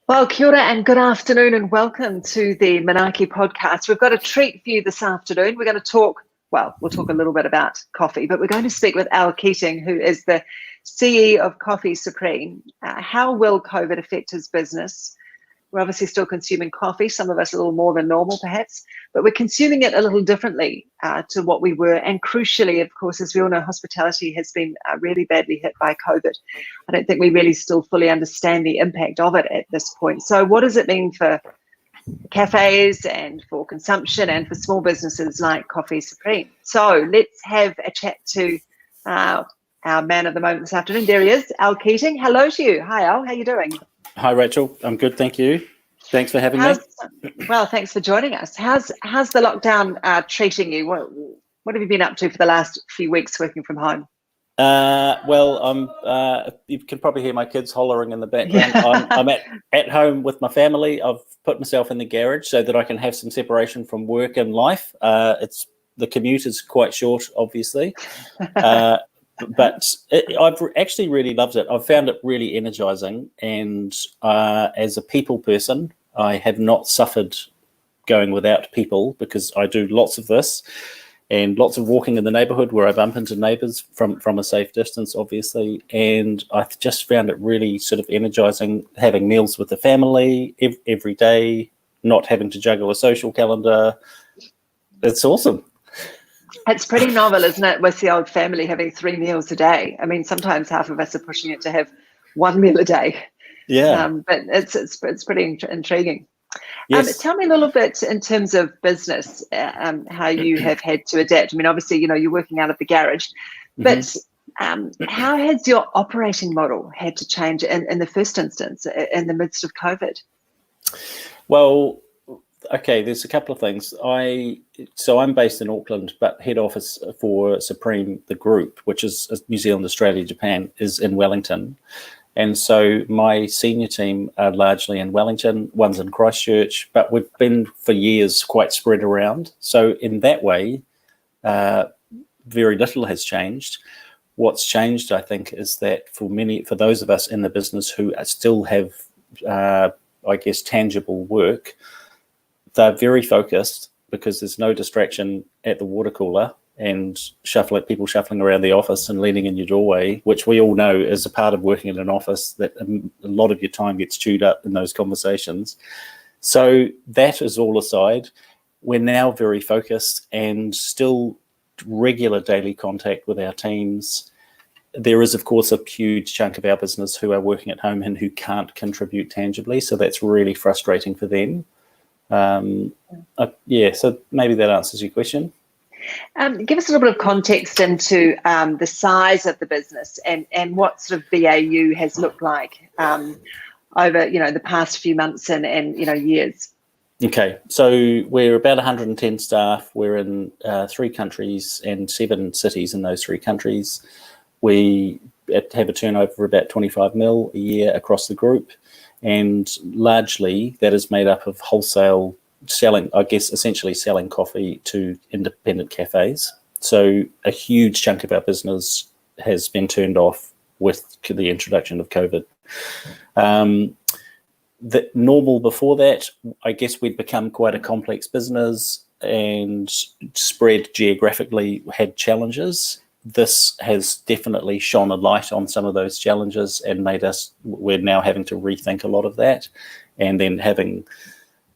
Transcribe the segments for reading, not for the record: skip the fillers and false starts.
Well, kia ora and good afternoon and welcome to the Manaaki podcast. We've got a treat for you this afternoon. We're going to talk, we'll talk a little bit about coffee, but we're going to speak with Keating, who is the CEO of Coffee Supreme. How will COVID affect his business? We're obviously still consuming coffee, some of us a little more than normal perhaps, but we're consuming it a little differently to what we were. And crucially, of course, as we all know, hospitality has been really badly hit by COVID. I don't think we really still fully understand the impact of it at this point. So what does it mean for cafes and for consumption and for small businesses like Coffee Supreme? So let's have a chat to our man of the moment this afternoon. There he is, Keating. Hello to you. Hi, Al. How are you doing? Hi, Rachel. I'm good, thank you. Thanks for having me. Well, thanks for joining us. How's the lockdown treating you? What have you been up to for the last few weeks working from home? You can probably hear my kids hollering in the background. Yeah. I'm at home with my family. I've put myself in the garage so that I can have some separation from work and life. The commute is quite short, obviously. But I've actually really loved it. I've found it really energizing, and as a people person, I have not suffered going without people because I do lots of this and lots of walking in the neighborhood where I bump into neighbors from a safe distance, obviously. And I just found it really sort of energizing having meals with the family every day, not having to juggle a social calendar. It's awesome. It's pretty novel, isn't it, with the old family having 3 meals a day? I mean, sometimes half of us are pushing it to have 1 meal a day. Yeah. But it's pretty intriguing. Yes. Tell me a little bit in terms of business, how you have had to adapt. I mean, obviously, you're working out of the garage, but how has your operating model had to change in the first instance, in the midst of COVID? Well, okay, there's a couple of things. I'm based in Auckland, but head office for Supreme, the group, which is New Zealand, Australia, Japan, is in Wellington. And so my senior team are largely in Wellington, one's in Christchurch, but we've been for years quite spread around. So in that way, very little has changed. What's changed, I think, is that for those of us in the business who still have, tangible work, they're very focused because there's no distraction at the water cooler and people shuffling around the office and leaning in your doorway, which we all know is a part of working in an office, that a lot of your time gets chewed up in those conversations. So that is all aside. We're now very focused and still regular daily contact with our teams. There is, of course, a huge chunk of our business who are working at home and who can't contribute tangibly. So that's really frustrating for them. So maybe that answers your question. Give us a little bit of context into the size of the business and what sort of BAU has looked like over the past few months and years. Okay, so we're about 110 staff. We're in 3 countries and 7 cities in those 3 countries. We have a turnover of about 25 mil a year across the group, and largely that is made up of wholesale selling, essentially selling coffee to independent cafes. So a huge chunk of our business has been turned off with the introduction of COVID. The normal before that, I guess we'd become quite a complex business and spread geographically had challenges. This has definitely shone a light on some of those challenges and we're now having to rethink a lot of that. And then having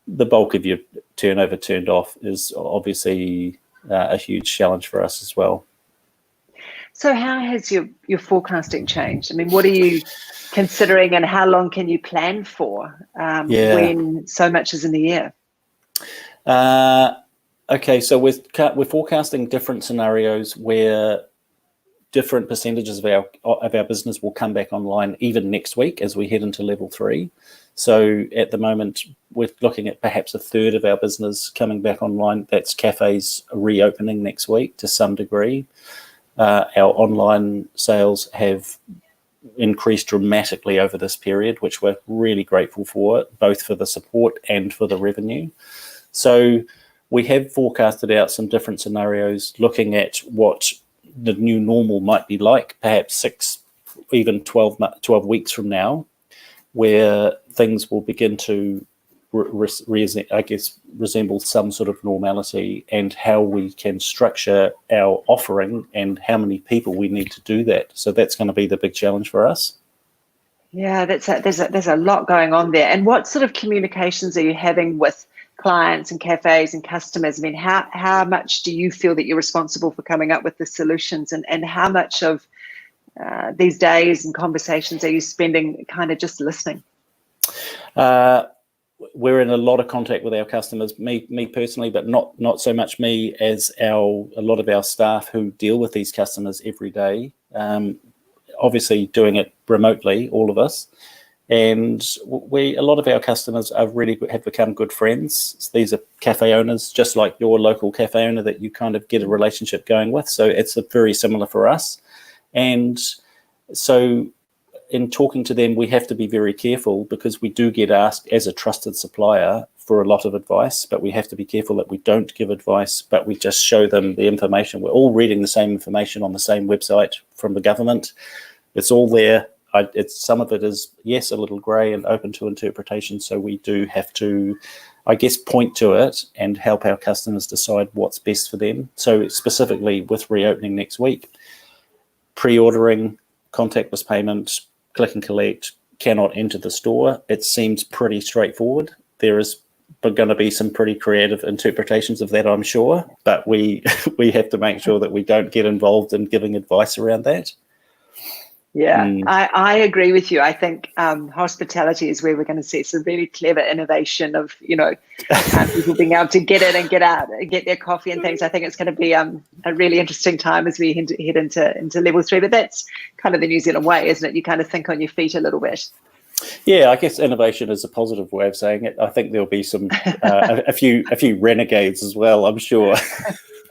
the bulk of your turnover turned off is obviously a huge challenge for us as well. So how has your forecasting changed? I mean, what are you considering and how long can you plan for when so much is in the air? Okay, so we're forecasting different scenarios where different percentages of our business will come back online even next week as we head into level 3. So at the moment, we're looking at perhaps a third of our business coming back online. That's cafes reopening next week to some degree. Our online sales have increased dramatically over this period, which we're really grateful for, both for the support and for the revenue. So we have forecasted out some different scenarios, looking at what the new normal might be like, perhaps 6, even 12 weeks from now. where things will begin to resemble some sort of normality, and how we can structure our offering and how many people we need to do that. So that's going to be the big challenge for us. Yeah, there's a lot going on there. And what sort of communications are you having with clients and cafes and customers? I mean, how much do you feel that you're responsible for coming up with the solutions, and how much of these days and conversations are you spending kind of just listening? We're in a lot of contact with our customers, me personally, but not so much me as a lot of our staff who deal with these customers every day. Obviously doing it remotely, all of us. And a lot of our customers have become good friends. So these are cafe owners, just like your local cafe owner that you kind of get a relationship going with. So it's very similar for us. And so in talking to them, we have to be very careful, because we do get asked as a trusted supplier for a lot of advice, but we have to be careful that we don't give advice, but we just show them the information. We're all reading the same information on the same website from the government. It's all there. Some of it is, yes, a little grey and open to interpretation. So we do have to, I guess, point to it and help our customers decide what's best for them. So specifically with reopening next week, pre-ordering, contactless payment, click and collect, cannot enter the store. It seems pretty straightforward. There is going to be some pretty creative interpretations of that, I'm sure, but we have to make sure that we don't get involved in giving advice around that. Yeah, I agree with you. I think hospitality is where we're going to see some really clever innovation of, people being able to get in and get out, get their coffee and things. I think it's going to be a really interesting time as we head into level 3. But that's kind of the New Zealand way, isn't it? You kind of think on your feet a little bit. Yeah, I guess innovation is a positive way of saying it. I think there'll be some a few renegades as well, I'm sure.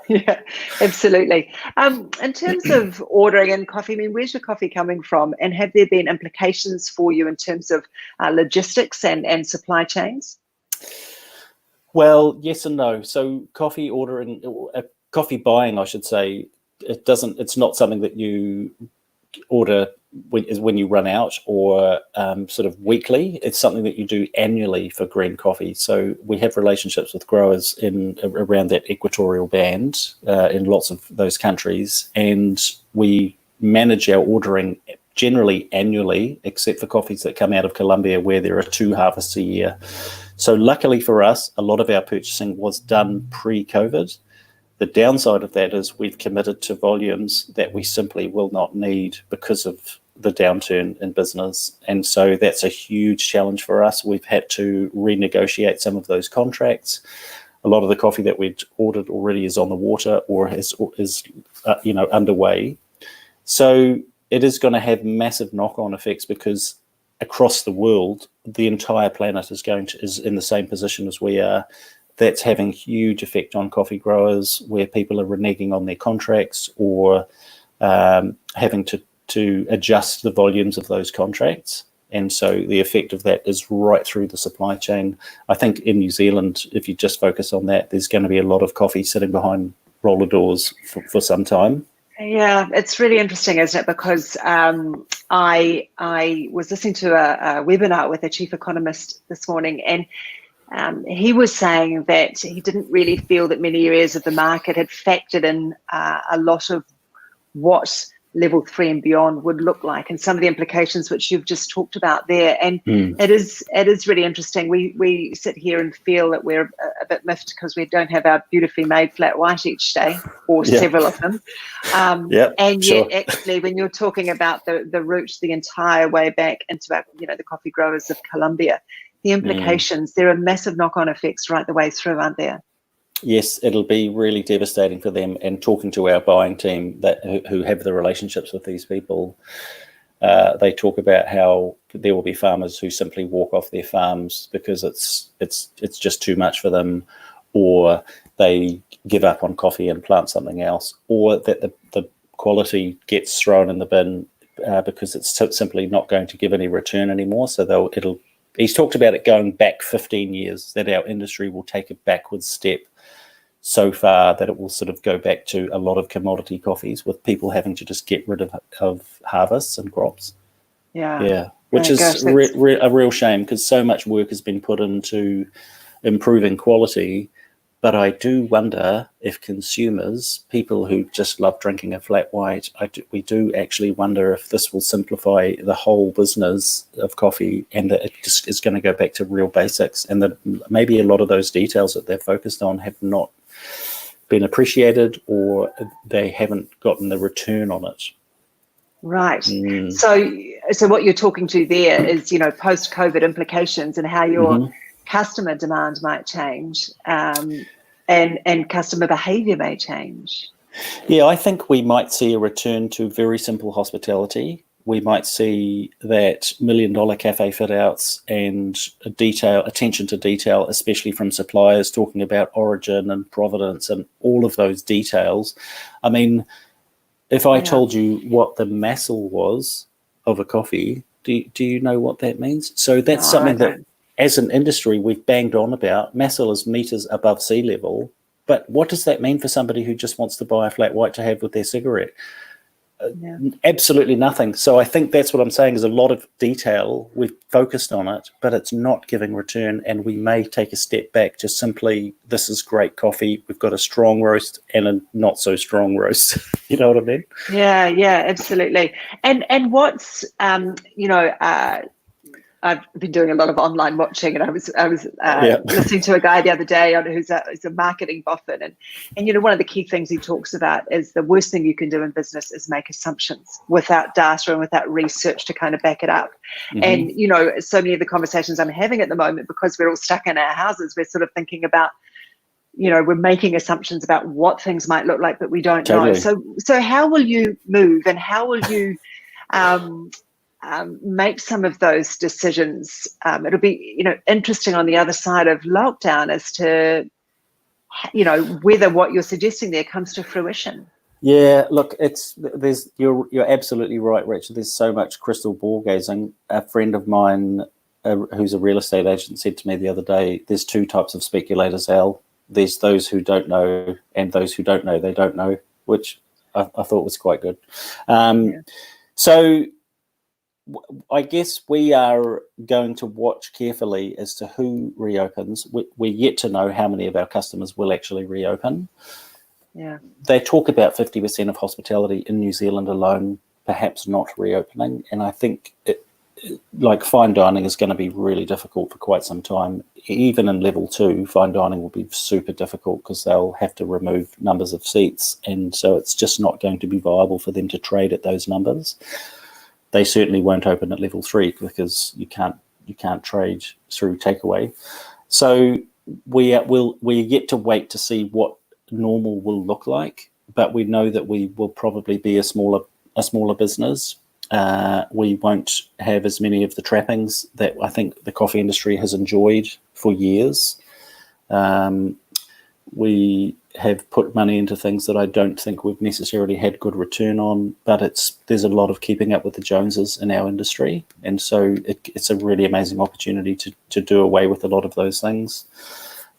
Yeah, absolutely. In terms of ordering and coffee, I mean, where's your coffee coming from? And have there been implications for you in terms of logistics and supply chains? Well, yes and no. So coffee buying, I should say, it's not something that you order when you run out, or sort of weekly. It's something that you do annually for green coffee. So we have relationships with growers around that equatorial band in lots of those countries, and we manage our ordering generally annually, except for coffees that come out of Colombia, where there are 2 harvests a year. So luckily for us, a lot of our purchasing was done pre-COVID. The downside of that is we've committed to volumes that we simply will not need because of the downturn in business. And so that's a huge challenge for us. We've had to renegotiate some of those contracts. A lot of the coffee that we'd ordered already is on the water or is underway. So it is going to have massive knock-on effects, because across the world, the entire planet is in the same position as we are. That's having huge effect on coffee growers, where people are reneging on their contracts or having to adjust the volumes of those contracts. And so the effect of that is right through the supply chain. I think in New Zealand, if you just focus on that, there's going to be a lot of coffee sitting behind roller doors for some time. Yeah, it's really interesting, isn't it? Because I was listening to a webinar with a chief economist this morning, and he was saying that he didn't really feel that many areas of the market had factored in a lot of what level 3 and beyond would look like, and some of the implications which you've just talked about there. And it is really interesting. We sit here and feel that we're a bit miffed because we don't have our beautifully made flat white each day, or several of them. And yet, actually, when you're talking about the route the entire way back into our, the coffee growers of Colombia, the implications, there are massive knock-on effects right the way through, aren't there? Yes, it'll be really devastating for them. And talking to our buying team who have the relationships with these people, they talk about how there will be farmers who simply walk off their farms because it's just too much for them, or they give up on coffee and plant something else, or that the quality gets thrown in the bin because it's simply not going to give any return anymore. So he's talked about it going back 15 years, that our industry will take a backwards step so far that it will sort of go back to a lot of commodity coffees, with people having to just get rid of harvests and crops. Yeah. which Oh, is gosh, a real shame because so much work has been put into improving quality. But I do wonder if consumers, people who just love drinking a flat white, we do actually wonder if this will simplify the whole business of coffee and that it just is going to go back to real basics, and that maybe a lot of those details that they're focused on have not been appreciated or they haven't gotten the return on it. Right. So what you're talking to there is, post-COVID implications and how your customer demand might change, and customer behavior may change. Yeah, I think we might see a return to very simple hospitality. We might see that $1 million cafe fit outs and attention to detail, especially from suppliers talking about origin and provenance and all of those details. I mean, if I told you what the massal was of a coffee, do you know what that means? So that's something that, as an industry, we've banged on about. Massal is meters above sea level. But what does that mean for somebody who just wants to buy a flat white to have with their cigarette? Absolutely nothing. So I think that's what I'm saying is a lot of detail. We've focused on it, but it's not giving return. And we may take a step back to simply, this is great coffee. We've got a strong roast and a not so strong roast. You know what I mean? Yeah, absolutely. And what's, I've been doing a lot of online watching, and I was listening to a guy the other day who's a marketing boffin, and one of the key things he talks about is the worst thing you can do in business is make assumptions without data and without research to kind of back it up. And so many of the conversations I'm having at the moment, because we're all stuck in our houses, we're sort of thinking about, we're making assumptions about what things might look like, but we don't know. So how will you move, and how will you make some of those decisions? It'll be, interesting on the other side of lockdown as to, whether what you're suggesting there comes to fruition. Yeah, look, you're absolutely right, Rachel. There's so much crystal ball gazing. A friend of mine who's a real estate agent said to me the other day, there's two types of speculators, Al. There's those who don't know and those who don't know they don't know, which I thought was quite good. So I guess we are going to watch carefully as to who reopens. We're yet to know how many of our customers will actually reopen. Yeah. They talk about 50% of hospitality in New Zealand alone perhaps not reopening. And I think like fine dining is going to be really difficult for quite some time. Even in level 2, fine dining will be super difficult because they'll have to remove numbers of seats. And so it's just not going to be viable for them to trade at those numbers. They certainly won't open at level 3 because you can't trade through takeaway. So we're yet to wait to see what normal will look like, but we know that we will probably be a smaller business. We won't have as many of the trappings that I think the coffee industry has enjoyed for years. We have put money into things that I don't think we've necessarily had good return on, but there's a lot of keeping up with the Joneses in our industry, and so it's a really amazing opportunity to do away with a lot of those things.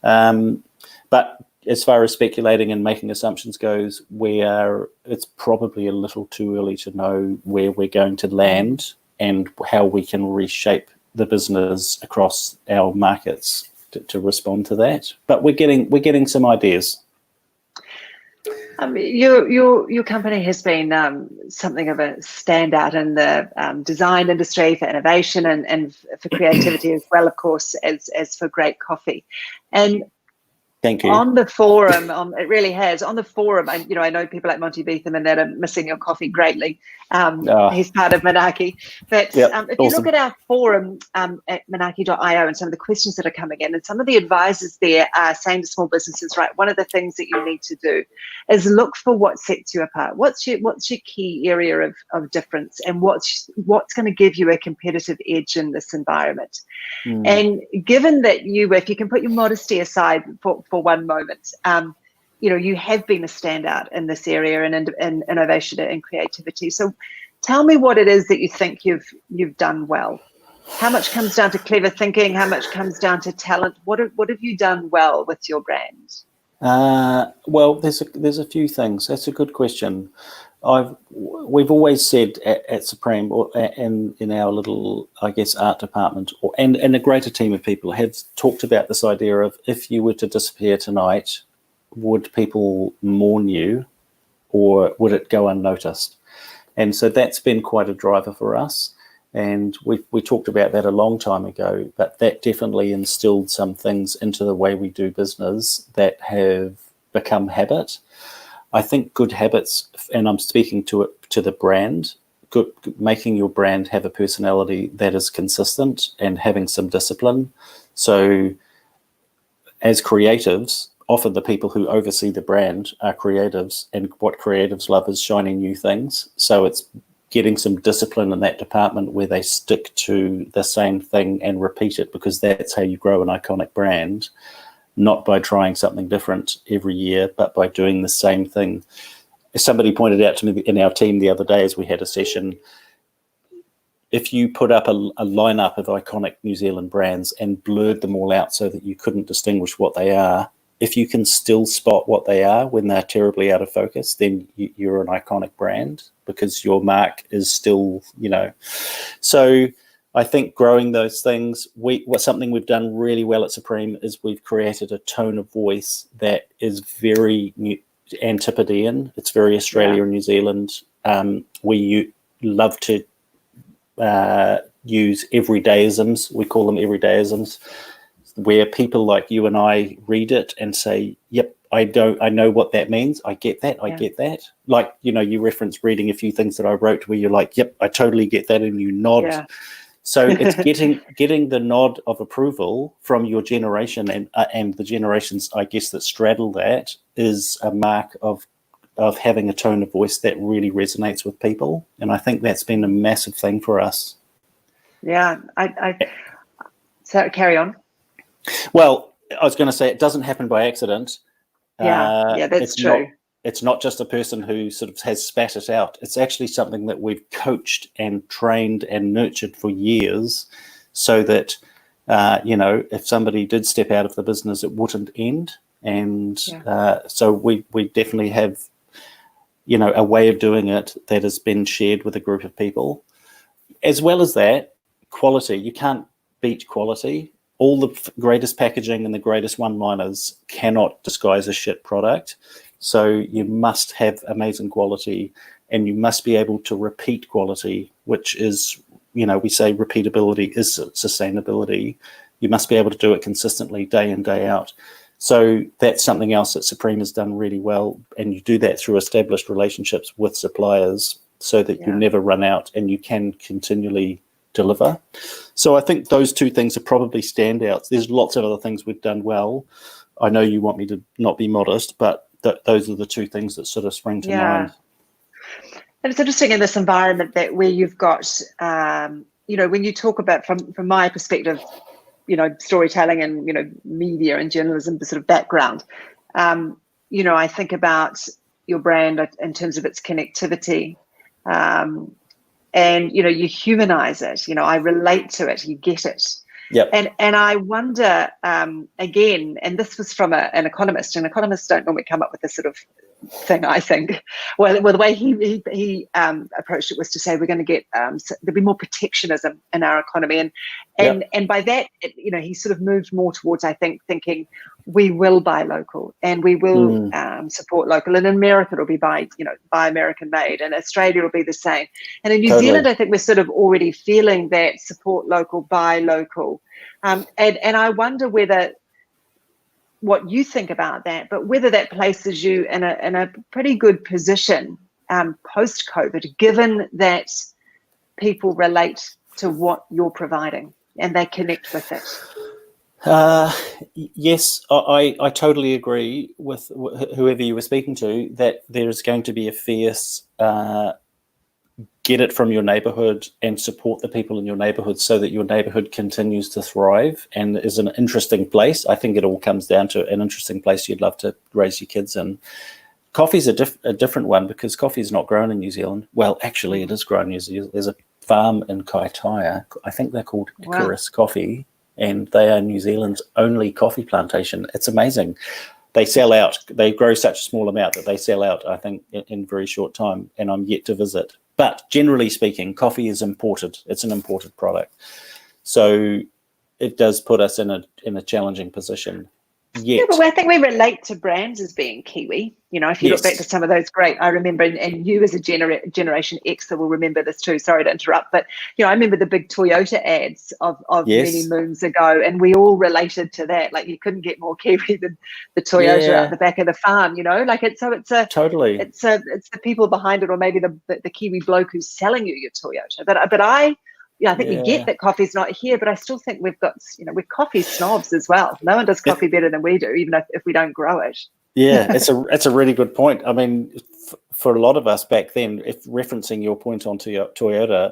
But as far as speculating and making assumptions goes, it's probably a little too early to know where we're going to land and how we can reshape the business across our markets to respond to that. But we're getting some ideas. Your company has been something of a standout in the design industry for innovation and for creativity as well, of course, as for great coffee. And thank you. On the forum, it really has. On the forum, I know people like Monty Beetham and that are missing your coffee greatly. He's part of Manaaki. But if you look at our forum at manaaki.io and some of the questions that are coming in, and some of the advisors there are saying to small businesses, right, one of the things that you need to do is look for what sets you apart. What's your key area of difference, and what's going to give you a competitive edge in this environment? And given that if you can put your modesty aside for one moment, you have been a standout in this area and in innovation and creativity. So tell me what it is that you think you've done well. How much comes down to clever thinking? How much comes down to talent? What have you done well with your brand? Well, there's a few things. That's a good question. We've always said at Supreme, and in our little, I guess, art department, and a greater team of people have talked about this idea of, if you were to disappear tonight, would people mourn you, or would it go unnoticed? And so that's been quite a driver for us. And we talked about that a long time ago, but that definitely instilled some things into the way we do business that have become habit. I think good habits, and I'm speaking to the brand, making your brand have a personality that is consistent and having some discipline. So as creatives, often the people who oversee the brand are creatives, and what creatives love is shiny new things. So it's getting some discipline in that department where they stick to the same thing and repeat it, because that's how you grow an iconic brand. Not by trying something different every year, but by doing the same thing. As somebody pointed out to me in our team the other day as we had a session, if you put up a lineup of iconic New Zealand brands and blurred them all out so that you couldn't distinguish what they are, if you can still spot what they are when they're terribly out of focus, then you're an iconic brand, because your mark is still, So I think growing those things, something we've done really well at Supreme is we've created a tone of voice that is very Antipodean. It's very Australia and New Zealand. We love to use everydayisms. We call them everydayisms, where people like you and I read it and say, "Yep, I know what that means. I get that. I get that." Like, you reference reading a few things that I wrote where you're like, "Yep, I totally get that," and you nod. Yeah. So it's getting the nod of approval from your generation, and the generations, I guess, that straddle that, is a mark of having a tone of voice that really resonates with people. And I think that's been a massive thing for us. Yeah, so carry on. Well, I was going to say, it doesn't happen by accident. Yeah, that's true. It's not just a person who sort of has spat it out. It's actually something that we've coached and trained and nurtured for years, so that, if somebody did step out of the business, it wouldn't end. And so we definitely have, a way of doing it that has been shared with a group of people. As well as that, quality. You can't beat quality. All the greatest packaging and the greatest one-liners cannot disguise a shit product. So you must have amazing quality, and you must be able to repeat quality, which is, we say repeatability is sustainability. You must be able to do it consistently day in, day out. So that's something else that Supreme has done really well. And you do that through established relationships with suppliers, so that you never run out and you can continually deliver. So I think those two things are probably standouts. There's lots of other things we've done well. I know you want me to not be modest, but those are the two things that sort of spring to mind. And it's interesting in this environment that where you've got, when you talk about from my perspective, storytelling and, media and journalism, the sort of background, I think about your brand in terms of its connectivity, and, you humanize it, I relate to it, you get it. Yep. And I wonder, again, and this was from an economist, and economists don't normally come up with this sort of thing, I think. Well, the way he approached it was to say we're going to get there'll be more protectionism in our economy, and by that, he sort of moved more towards, I think, thinking we will buy local and we will support local. And in America, it'll be buy American made, and Australia will be the same. And in New Zealand, I think we're sort of already feeling that support local, buy local, and I wonder what you think about that, but whether that places you in a pretty good position post-COVID, given that people relate to what you're providing and they connect with it. Yes, I totally agree with whoever you were speaking to, that there is going to be a fierce get it from your neighborhood and support the people in your neighborhood, so that your neighborhood continues to thrive and is an interesting place. I think it all comes down to an interesting place you'd love to raise your kids in. Coffee's a different one, because coffee is not grown in New Zealand. Well, actually, it is grown in New Zealand. There's a farm in Kaitaia. I think they're called Icarus Coffee, and they are New Zealand's only coffee plantation. It's amazing. they sell out. They grow such a small amount that they sell out, I think, in very short time, and I'm yet to visit. But generally speaking, coffee is imported. It's an imported product. So it does put us in a challenging position. Yeah, but I think we relate to brands as being Kiwi. You know, if you look back to some of those great, I remember, and you as a Generation Xer will remember this too. Sorry to interrupt, but you know, I remember the big Toyota ads of many moons ago, and we all related to that. Like, you couldn't get more Kiwi than the Toyota out the back of the farm. You know, like it's the people behind it, or maybe the Kiwi bloke who's selling you your Toyota. But I think we get that coffee's not here, but I still think we're coffee snobs as well. No one does coffee better than we do, even if we don't grow it. Yeah, it's a really good point. I mean, for a lot of us back then, if referencing your point on Toyota,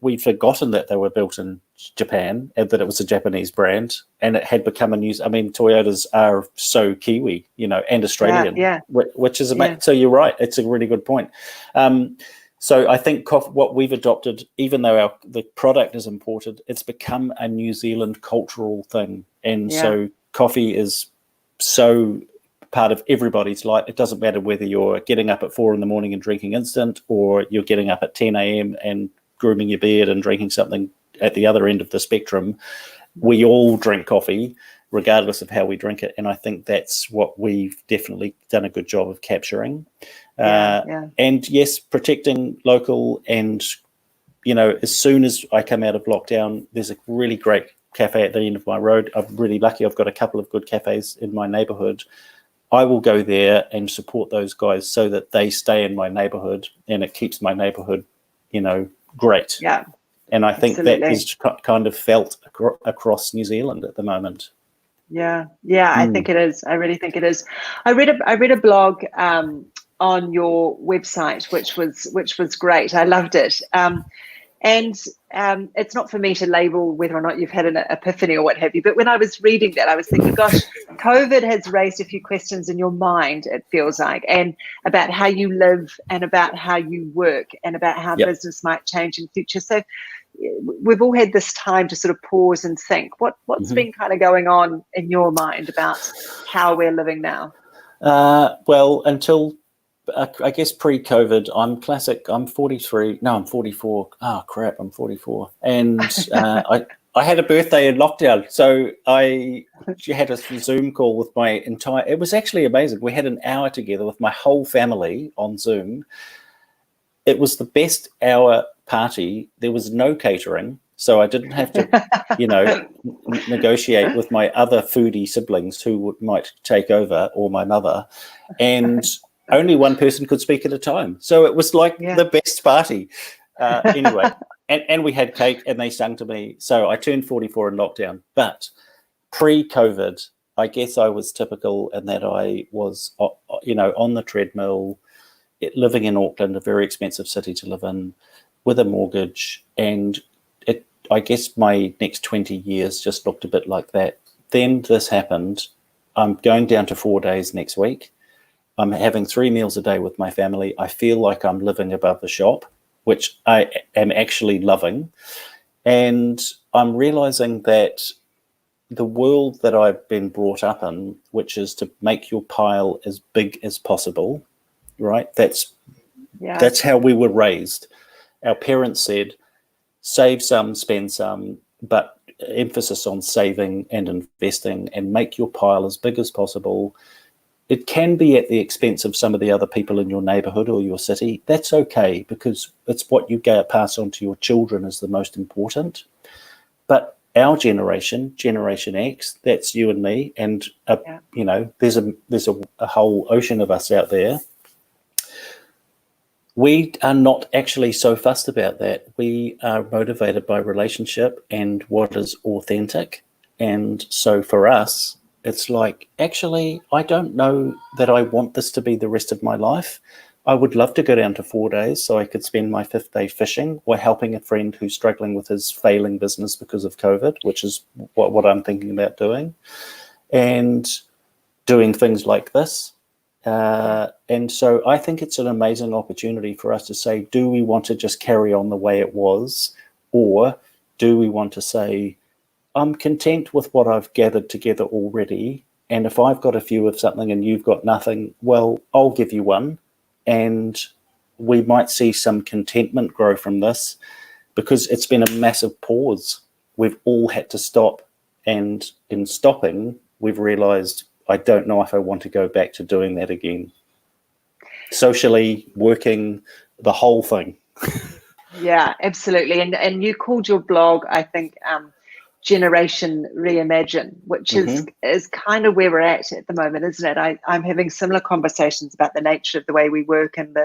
we'd forgotten that they were built in Japan and that it was a Japanese brand, and it had become a news. I mean, Toyotas are so Kiwi, and Australian, which is amazing. So you're right; it's a really good point. So I think what we've adopted, even though the product is imported, it's become a New Zealand cultural thing. And so coffee is so part of everybody's life. It doesn't matter whether you're getting up at 4 a.m. and drinking instant, or you're getting up at 10 a.m. and grooming your beard and drinking something at the other end of the spectrum. We all drink coffee, regardless of how we drink it. And I think that's what we've definitely done a good job of capturing. And yes, protecting local, and as soon as I come out of lockdown, there's a really great cafe at the end of my road. I'm really lucky. I've got a couple of good cafes in my neighborhood. I will go there and support those guys so that they stay in my neighborhood, and it keeps my neighborhood, great. Yeah. And I think that is kind of felt across New Zealand at the moment. Yeah, I think it is. I really think it is. I read a blog on your website, which was great. I loved it. And it's not for me to label whether or not you've had an epiphany or what have you, but when I was reading that, I was thinking, gosh, COVID has raised a few questions in your mind, it feels like, and about how you live, and about how you work, and about how business might change in future. So we've all had this time to sort of pause and think. What's been kind of going on in your mind about how we're living now? Well, until I guess pre-COVID, I'm 43. No, I'm 44. Oh, crap, I'm 44. And I had a birthday in lockdown. So I had a Zoom call with my it was actually amazing. We had an hour together with my whole family on Zoom. It was the best hour party. There was no catering. So I didn't have to, negotiate with my other foodie siblings who might take over, or my mother. And only one person could speak at a time. So it was like the best party. Anyway, and we had cake, and they sang to me. So I turned 44 in lockdown. But pre-COVID, I guess I was typical in that I was, on the treadmill, living in Auckland, a very expensive city to live in, with a mortgage. And I guess my next 20 years just looked a bit like that. Then this happened. I'm going down to 4 days next week. I'm having 3 meals a day with my family. I feel like I'm living above the shop, which I am actually loving. And I'm realizing that the world that I've been brought up in, which is to make your pile as big as possible, right? That's how we were raised. Our parents said, save some, spend some, but emphasis on saving and investing, and make your pile as big as possible. It can be at the expense of some of the other people in your neighborhood or your city. That's okay, because it's what you pass on to your children is the most important. But our generation, Generation X, that's you and me, and there's a whole ocean of us out there. We are not actually so fussed about that. We are motivated by relationship and what is authentic. And so for us, it's like, actually, I don't know that I want this to be the rest of my life. I would love to go down to 4 days so I could spend my 5th day fishing, or helping a friend who's struggling with his failing business because of COVID, which is what I'm thinking about doing, and doing things like this. And so I think it's an amazing opportunity for us to say, do we want to just carry on the way it was? Or do we want to say, I'm content with what I've gathered together already, And if I've got a few of something and you've got nothing, well, I'll give you one. And we might see some contentment grow from this, because it's been a massive pause. We've all had to stop. And in stopping, we've realized, I don't know if I want to go back to doing that again. Socially, working, the whole thing. Yeah, absolutely. And you called your blog, I think, Generation Reimagine, which is kind of where we're at the moment, isn't it? I'm having similar conversations about the nature of the way we work, and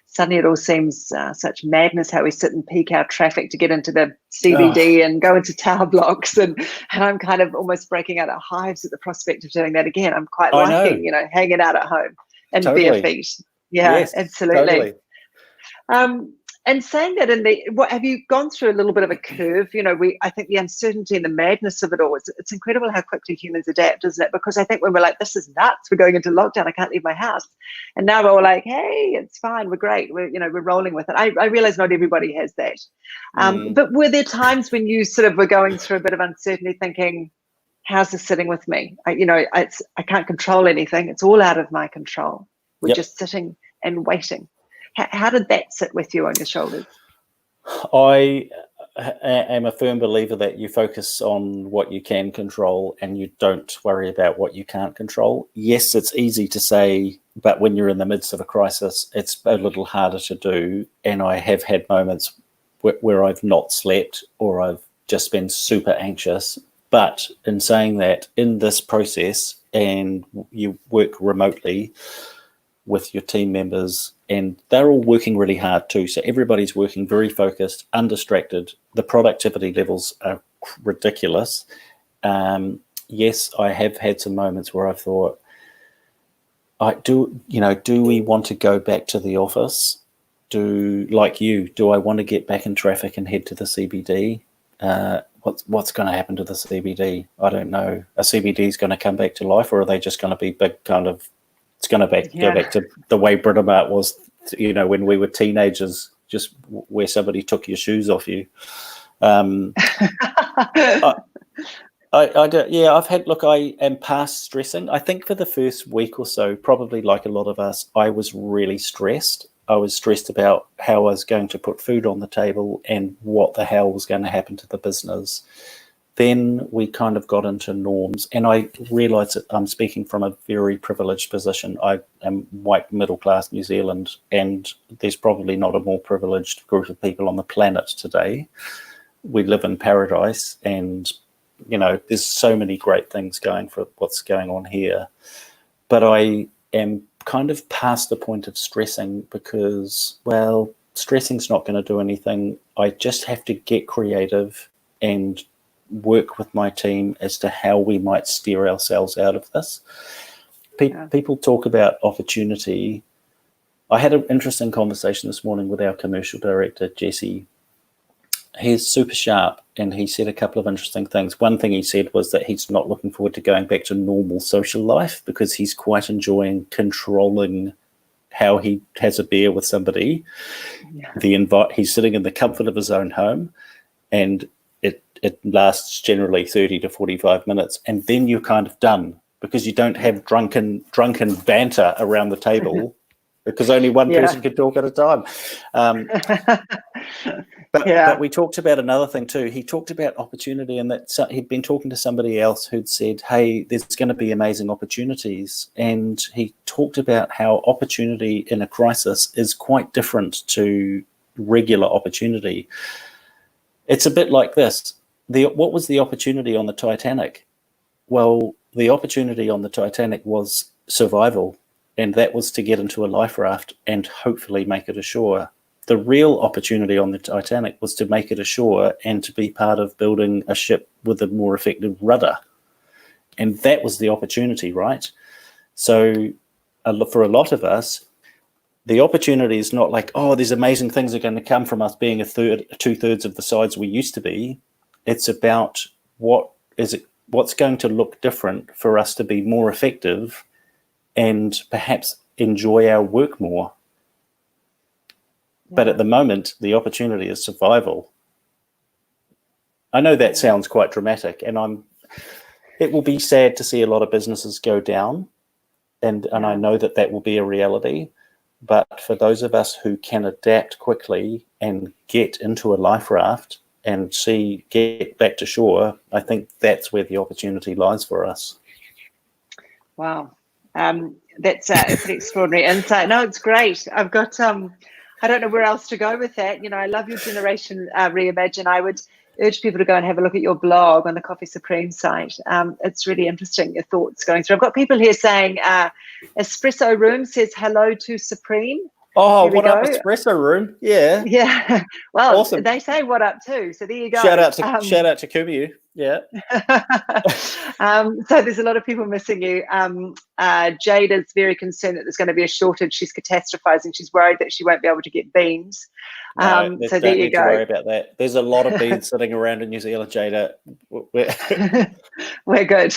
suddenly it all seems such madness how we sit and peak our traffic to get into the CBD and go into tower blocks, and I'm kind of almost breaking out at hives at the prospect of doing that again. I'm quite liking, hanging out at home and bare feet. Yeah, yes, absolutely. Totally. And saying that, what have you gone through a little bit of a curve? I think the uncertainty and the madness of it all, it's incredible how quickly humans adapt, isn't it? Because I think when we're like, this is nuts, we're going into lockdown, I can't leave my house. And now we're all like, hey, it's fine, we're great. We're rolling with it. I realize not everybody has that. But were there times when you sort of were going through a bit of uncertainty thinking, how's this sitting with me? I can't control anything. It's all out of my control. We're just sitting and waiting. How did that sit with you on your shoulders? I am a firm believer that you focus on what you can control and you don't worry about what you can't control. Yes, it's easy to say, but when you're in the midst of a crisis, it's a little harder to do. And I have had moments where I've not slept or I've just been super anxious. But in saying that, in this process, and you work remotely with your team members, and they're all working really hard too. So everybody's working very focused, undistracted. The productivity levels are ridiculous. Yes, I have had some moments where I've thought, do we want to go back to the office? Do I want to get back in traffic and head to the CBD? What's going to happen to the CBD? I don't know. A CBD is going to come back to life, or are they just going to be big kind of, it's going to go back to the way Britomart was, when we were teenagers, just where somebody took your shoes off you. I am past stressing. I think for the first week or so, probably like a lot of us, I was really stressed. I was stressed about how I was going to put food on the table and what the hell was going to happen to the business. Then we kind of got into norms, and I realised that I'm speaking from a very privileged position. I am white, middle-class New Zealand, and there's probably not a more privileged group of people on the planet today. We live in paradise, and, there's so many great things going for what's going on here. But I am kind of past the point of stressing because, stressing's not going to do anything. I just have to get creative and work with my team as to how we might steer ourselves out of this. People talk about opportunity. I had an interesting conversation this morning with our commercial director, Jesse. He's super sharp, and he said a couple of interesting things. One thing he said was that he's not looking forward to going back to normal social life because he's quite enjoying controlling how he has a beer with somebody. He's sitting in the comfort of his own home, and it lasts generally 30 to 45 minutes, and then you're kind of done because you don't have drunken banter around the table because only one person can talk at a time. But we talked about another thing too. He talked about opportunity, and that he'd been talking to somebody else who'd said, hey, there's going to be amazing opportunities. And he talked about how opportunity in a crisis is quite different to regular opportunity. It's a bit like this. What was the opportunity on the Titanic? Well, the opportunity on the Titanic was survival, and that was to get into a life raft and hopefully make it ashore. The real opportunity on the Titanic was to make it ashore and to be part of building a ship with a more effective rudder. And that was the opportunity, right? So for a lot of us, the opportunity is not like, these amazing things are going to come from us being two-thirds of the size we used to be. It's about what's going to look different for us to be more effective and perhaps enjoy our work more. But at the moment, the opportunity is survival. I know that sounds quite dramatic, and it will be sad to see a lot of businesses go down, and I know that will be a reality. But for those of us who can adapt quickly and get into a life raft and get back to shore, I think that's where the opportunity lies for us. Wow. That's a pretty extraordinary insight. No, it's great. I've got, I don't know where else to go with that. I love your Generation Reimagine. I would urge people to go and have a look at your blog on the Coffee Supreme site. It's really interesting, your thoughts going through. I've got people here saying, Espresso Room says hello to Supreme. Oh, what up, Espresso Room? Yeah. Yeah. Well, awesome. They say what up too. So there you go. Shout out to Kumu. Yeah. So there's a lot of people missing you. Jade is very concerned that there's going to be a shortage. She's catastrophizing. She's worried that she won't be able to get beans. No, so there you go. Don't need to worry about that. There's a lot of beans sitting around in New Zealand, Jada. We're good.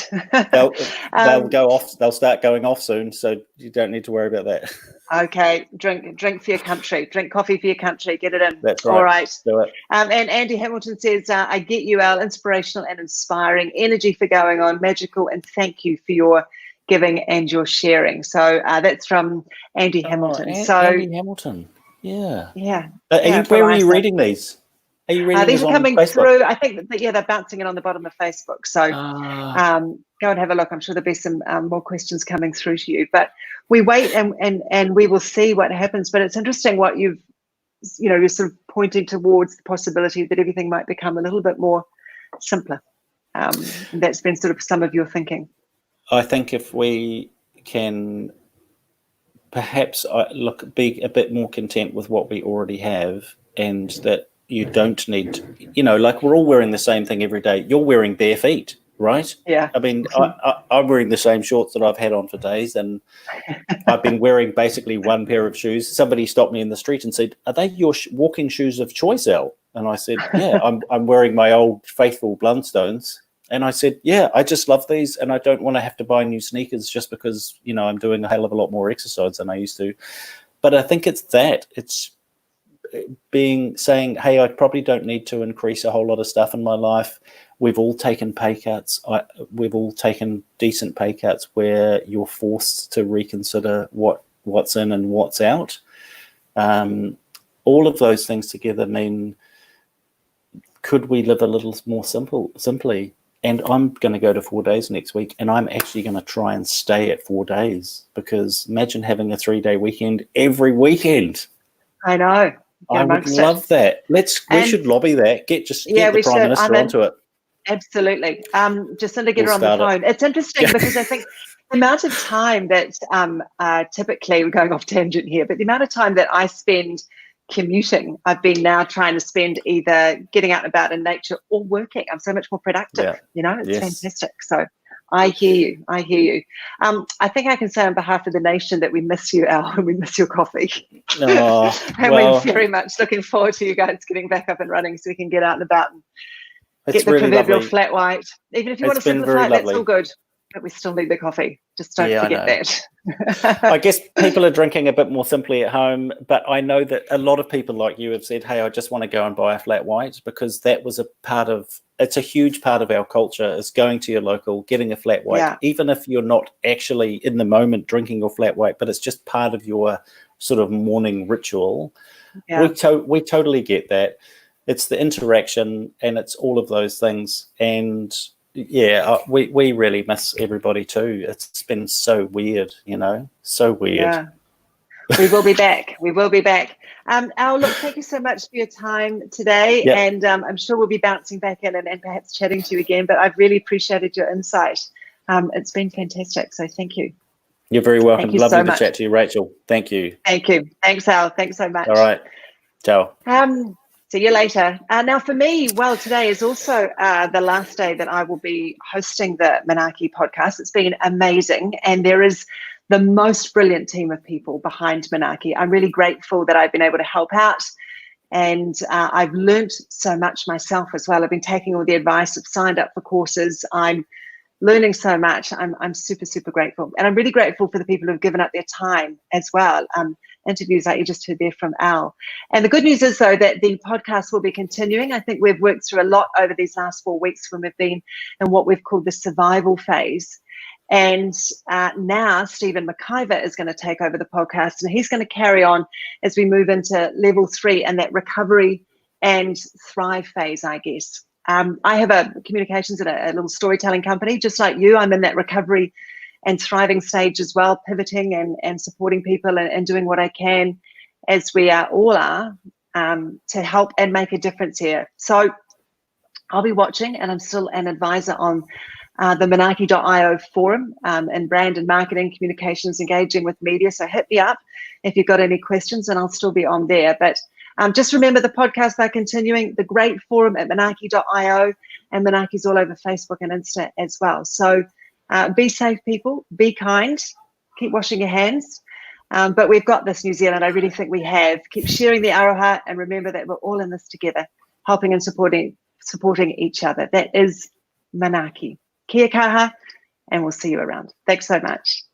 They'll go off. They'll start going off soon, so you don't need to worry about that. Okay, drink for your country. Drink coffee for your country. Get it in. That's right. All right. Do it. And Andy Hamilton says, I get you, Al. Inspirational and inspiring. Energy for going on. Magical. And thank you for your giving and your sharing. So that's from Andy Hamilton. Andy Hamilton. Yeah. Yeah. Where are you reading these? Are you reading these are coming Facebook? through? I think that, they're bouncing in on the bottom of Facebook. So go and have a look. I'm sure there'll be some more questions coming through to you. But we wait and we will see what happens. But it's interesting what you're sort of pointing towards the possibility that everything might become a little bit more simpler. That's been sort of some of your thinking. I think if we can perhaps be a bit more content with what we already have, and that you don't need, like we're all wearing the same thing every day. You're wearing bare feet, right? Yeah. I mean, I'm wearing the same shorts that I've had on for days, and I've been wearing basically one pair of shoes. Somebody stopped me in the street and said, "Are they your walking shoes of choice, Al?" And I said, "Yeah, I'm wearing my old faithful Blundstones." And I said, "Yeah, I just love these, and I don't want to have to buy new sneakers just because, I'm doing a hell of a lot more exercise than I used to." But I think it's saying, hey, I probably don't need to increase a whole lot of stuff in my life. We've all taken pay cuts. We've all taken decent pay cuts where you're forced to reconsider what's in and what's out. All of those things together mean, could we live a little more simply? And I'm going to go to 4 days next week, and I'm actually going to try and stay at 4 days, because imagine having a 3-day weekend every weekend. I know. I would love that. We should lobby that. Get the Prime Minister onto it. Absolutely. Jacinda, get her on the phone. It's interesting because I think the amount of time that typically, we're going off tangent here, but the amount of time that I spend commuting, I've been now trying to spend either getting out and about in nature or working. I'm so much more productive. It's fantastic. So I hear you. I think I can say on behalf of the nation that we miss you, Al, and we miss your coffee. And we're very much looking forward to you guys getting back up and running so we can get out and about and get the really proverbial flat white. Even if you want to simplify it, that's all good. But we still need the coffee. Just don't forget that. I guess people are drinking a bit more simply at home, but I know that a lot of people like you have said, hey, I just want to go and buy a flat white, because that was it's a huge part of our culture, is going to your local, getting a flat white, even if you're not actually in the moment drinking your flat white, but it's just part of your sort of morning ritual. We totally get that. It's the interaction, and it's all of those things. And we really miss everybody too. It's been so weird, so weird. Yeah. We will be back. Al, look, thank you so much for your time today. Yep. And I'm sure we'll be bouncing back in and perhaps chatting to you again, but I've really appreciated your insight. It's been fantastic. So thank you. You're very welcome. Lovely to chat to you, Rachel. Thank you. Thank you. Thanks, Al. Thanks so much. All right. Ciao. See you later. Now for me, today is also the last day that I will be hosting the Manaaki podcast. It's been amazing. And there is the most brilliant team of people behind Manaaki. I'm really grateful that I've been able to help out. And I've learned so much myself as well. I've been taking all the advice. I've signed up for courses. I'm learning so much. I'm super, super grateful. And I'm really grateful for the people who've given up their time as well. interviews like you just heard there from Al. And the good news is, though, that the podcast will be continuing. I think we've worked through a lot over these last 4 weeks when we've been in what we've called the survival phase. And now Stephen McIver is going to take over the podcast, and he's going to carry on as we move into level 3 and that recovery and thrive phase, I guess. I have a communications and a little storytelling company, just like you. I'm in that recovery and thriving stage as well, pivoting and supporting people and doing what I can, as we all are, to help and make a difference here. So I'll be watching, and I'm still an advisor on the Manaki.io forum and brand and marketing, communications, engaging with media. So hit me up if you've got any questions, and I'll still be on there. But just remember, the podcast are continuing, the great forum at Manaki.io, and Manaki's all over Facebook and Insta as well. So be safe, people, be kind, keep washing your hands. But we've got this, New Zealand. I really think we have. Keep sharing the aroha, and remember that we're all in this together, helping and supporting each other. That is Manaki. Kia kaha, and we'll see you around. Thanks so much.